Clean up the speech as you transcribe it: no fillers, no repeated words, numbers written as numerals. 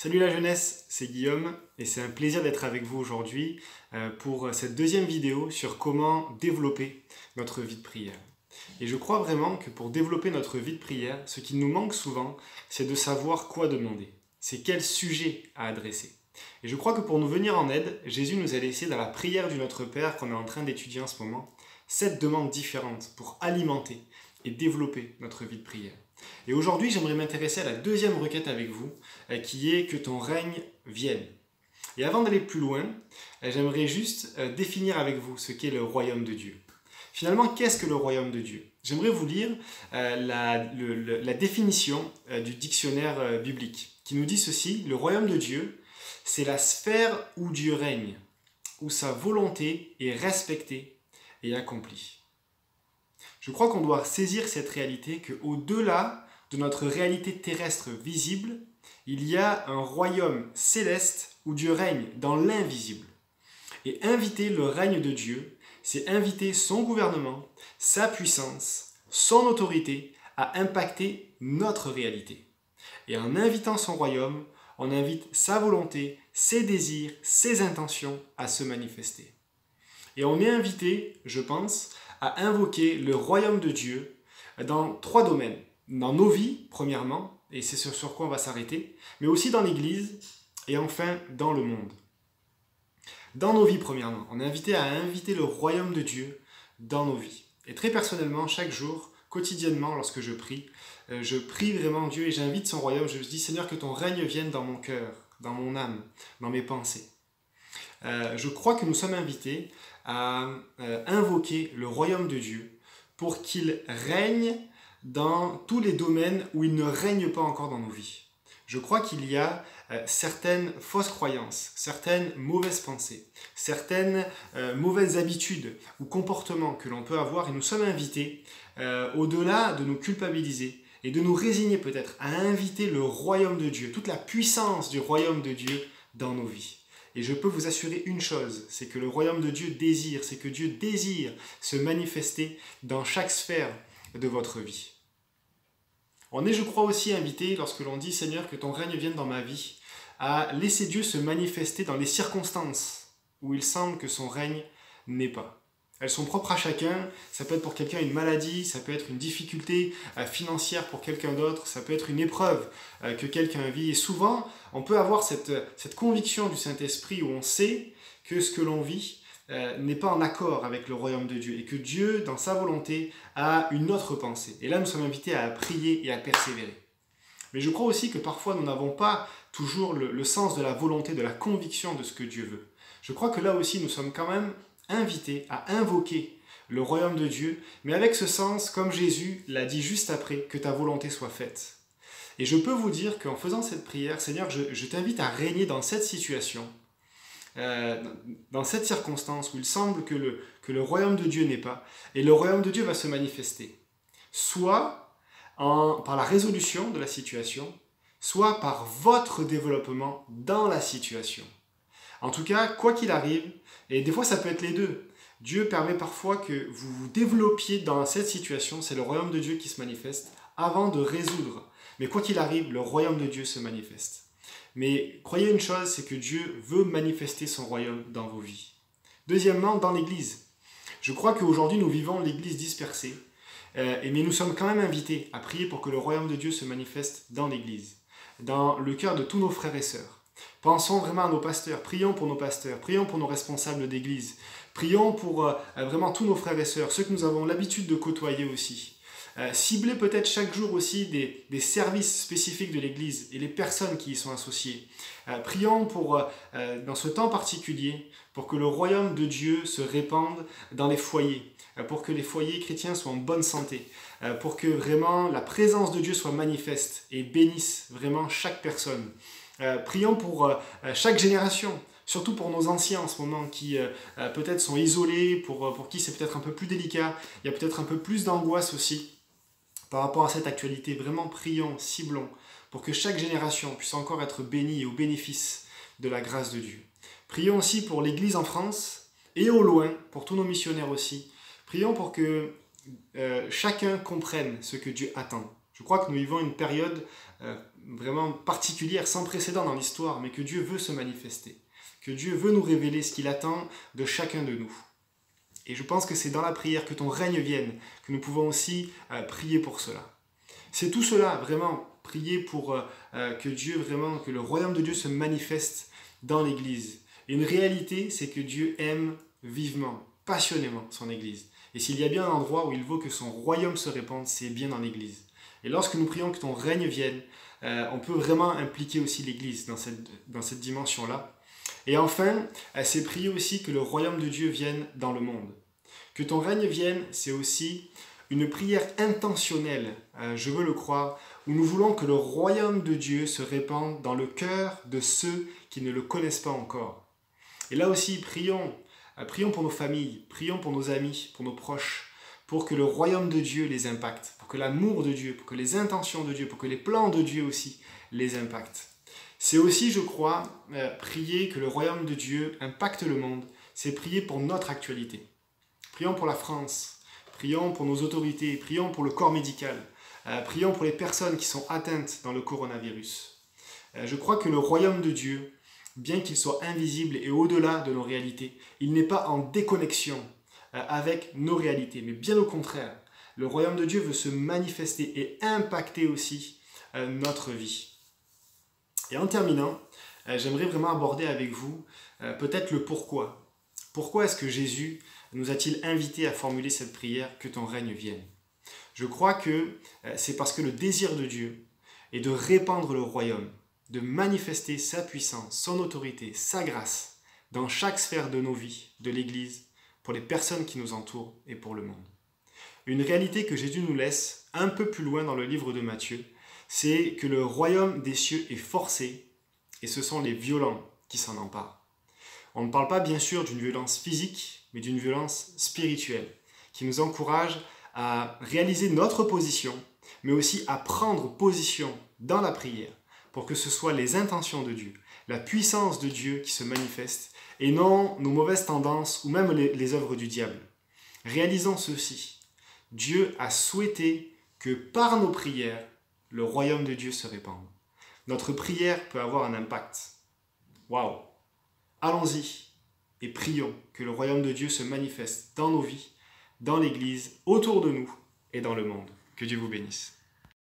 Salut la jeunesse, c'est Guillaume et c'est un plaisir d'être avec vous aujourd'hui pour cette deuxième vidéo sur comment développer notre vie de prière. Et je crois vraiment que pour développer notre vie de prière, ce qui nous manque souvent, c'est de savoir quoi demander. C'est quel sujet à adresser. Et je crois que pour nous venir en aide, Jésus nous a laissé dans la prière du Notre Père qu'on est en train d'étudier en ce moment, 7 demandes différentes pour alimenter et développer notre vie de prière. Et aujourd'hui, j'aimerais m'intéresser à la deuxième requête avec vous, qui est que ton règne vienne. Et avant d'aller plus loin, j'aimerais juste définir avec vous ce qu'est le royaume de Dieu. Finalement, qu'est-ce que le royaume de Dieu? J'aimerais vous lire la définition du dictionnaire biblique, qui nous dit ceci: le royaume de Dieu, c'est la sphère où Dieu règne, où sa volonté est respectée et accomplie. Je crois qu'on doit saisir cette réalité qu'au-delà de notre réalité terrestre visible, il y a un royaume céleste où Dieu règne dans l'invisible. Et inviter le règne de Dieu, c'est inviter son gouvernement, sa puissance, son autorité à impacter notre réalité. Et en invitant son royaume, on invite sa volonté, ses désirs, ses intentions à se manifester. Et on est invité, je pense, à invoquer le royaume de Dieu dans 3 domaines. Dans nos vies, premièrement, et c'est sur quoi on va s'arrêter, mais aussi dans l'Église et enfin dans le monde. Dans nos vies, premièrement, on est invité à inviter le royaume de Dieu dans nos vies. Et très personnellement, chaque jour, quotidiennement, lorsque je prie vraiment Dieu et j'invite son royaume. Je dis: Seigneur, que ton règne vienne dans mon cœur, dans mon âme, dans mes pensées. Je crois que nous sommes invités à invoquer le royaume de Dieu pour qu'il règne dans tous les domaines où il ne règne pas encore dans nos vies. Je crois qu'il y a certaines fausses croyances, certaines mauvaises pensées, certaines mauvaises habitudes ou comportements que l'on peut avoir, et nous sommes invités, au-delà de nous culpabiliser et de nous résigner peut-être, à inviter le royaume de Dieu, toute la puissance du royaume de Dieu dans nos vies. Et je peux vous assurer une chose, c'est que le royaume de Dieu désire, c'est que Dieu désire se manifester dans chaque sphère de votre vie. On est, je crois, aussi invité, lorsque l'on dit: Seigneur, que ton règne vienne dans ma vie, à laisser Dieu se manifester dans les circonstances où il semble que son règne n'est pas. Elles sont propres à chacun. Ça peut être pour quelqu'un une maladie, ça peut être une difficulté financière pour quelqu'un d'autre, ça peut être une épreuve que quelqu'un vit. Et souvent, on peut avoir cette conviction du Saint-Esprit où on sait que ce que l'on vit n'est pas en accord avec le royaume de Dieu et que Dieu, dans sa volonté, a une autre pensée. Et là, nous sommes invités à prier et à persévérer. Mais je crois aussi que parfois, nous n'avons pas toujours le sens de la volonté, de la conviction de ce que Dieu veut. Je crois que là aussi, nous sommes quand même invités à invoquer le royaume de Dieu, mais avec ce sens, comme Jésus l'a dit juste après, que ta volonté soit faite. Et je peux vous dire qu'en faisant cette prière, Seigneur, je t'invite à régner dans cette situation, dans cette circonstance où il semble que le royaume de Dieu n'est pas, et le royaume de Dieu va se manifester, soit par la résolution de la situation, soit par votre développement dans la situation. En tout cas, quoi qu'il arrive, et des fois ça peut être les deux, Dieu permet parfois que vous vous développiez dans cette situation, c'est le royaume de Dieu qui se manifeste, avant de résoudre. Mais quoi qu'il arrive, le royaume de Dieu se manifeste. Mais croyez une chose, c'est que Dieu veut manifester son royaume dans vos vies. Deuxièmement, dans l'Église. Je crois qu'aujourd'hui nous vivons l'Église dispersée, mais nous sommes quand même invités à prier pour que le royaume de Dieu se manifeste dans l'Église, dans le cœur de tous nos frères et sœurs. Pensons vraiment à nos pasteurs, prions pour nos pasteurs, prions pour nos responsables d'église, prions pour vraiment tous nos frères et sœurs, ceux que nous avons l'habitude de côtoyer aussi. Ciblez peut-être chaque jour aussi des services spécifiques de l'église et les personnes qui y sont associées. Prions dans ce temps particulier, pour que le royaume de Dieu se répande dans les foyers, pour que les foyers chrétiens soient en bonne santé, pour que vraiment la présence de Dieu soit manifeste et bénisse vraiment chaque personne. Prions pour chaque génération, surtout pour nos anciens en ce moment qui peut-être sont isolés, pour qui c'est peut-être un peu plus délicat, il y a peut-être un peu plus d'angoisse aussi par rapport à cette actualité. Vraiment prions, ciblons, pour que chaque génération puisse encore être bénie au bénéfice de la grâce de Dieu. Prions aussi pour l'Église en France et au loin, pour tous nos missionnaires aussi. Prions pour que chacun comprenne ce que Dieu attend. Je crois que nous vivons une période vraiment particulière, sans précédent dans l'histoire, mais que Dieu veut se manifester, que Dieu veut nous révéler ce qu'il attend de chacun de nous. Et je pense que c'est dans la prière que ton règne vienne, que nous pouvons aussi prier pour cela. C'est tout cela, vraiment, prier pour que Dieu, vraiment, que le royaume de Dieu se manifeste dans l'Église. Et une réalité, c'est que Dieu aime vivement, passionnément son Église. Et s'il y a bien un endroit où il veut que son royaume se répande, c'est bien dans l'Église. Et lorsque nous prions que ton règne vienne, on peut vraiment impliquer aussi l'Église dans cette dimension-là. Et enfin, c'est prier aussi que le royaume de Dieu vienne dans le monde. Que ton règne vienne, c'est aussi une prière intentionnelle, je veux le croire, où nous voulons que le royaume de Dieu se répande dans le cœur de ceux qui ne le connaissent pas encore. Et là aussi, prions pour nos familles, prions pour nos amis, pour nos proches, pour que le royaume de Dieu les impacte, pour que l'amour de Dieu, pour que les intentions de Dieu, pour que les plans de Dieu aussi les impactent. C'est aussi, je crois, prier que le royaume de Dieu impacte le monde, c'est prier pour notre actualité. Prions pour la France, prions pour nos autorités, prions pour le corps médical, prions pour les personnes qui sont atteintes dans le coronavirus. Je crois que le royaume de Dieu, bien qu'il soit invisible et au-delà de nos réalités, il n'est pas en déconnexion avec nos réalités, mais bien au contraire, le royaume de Dieu veut se manifester et impacter aussi notre vie. Et en terminant, j'aimerais vraiment aborder avec vous peut-être le pourquoi. Pourquoi est-ce que Jésus nous a-t-il invités à formuler cette prière, que ton règne vienne? Je crois que c'est parce que le désir de Dieu est de répandre le royaume, de manifester sa puissance, son autorité, sa grâce dans chaque sphère de nos vies, de l'Église, pour les personnes qui nous entourent et pour le monde. Une réalité que Jésus nous laisse un peu plus loin dans le livre de Matthieu, c'est que le royaume des cieux est forcé et ce sont les violents qui s'en emparent. On ne parle pas bien sûr d'une violence physique, mais d'une violence spirituelle qui nous encourage à réaliser notre position, mais aussi à prendre position dans la prière pour que ce soit les intentions de Dieu, la puissance de Dieu qui se manifeste et non nos mauvaises tendances ou même les œuvres du diable. Réalisons ceci. Dieu a souhaité que par nos prières, le royaume de Dieu se répande. Notre prière peut avoir un impact. Waouh! Allons-y et prions que le royaume de Dieu se manifeste dans nos vies, dans l'Église, autour de nous et dans le monde. Que Dieu vous bénisse.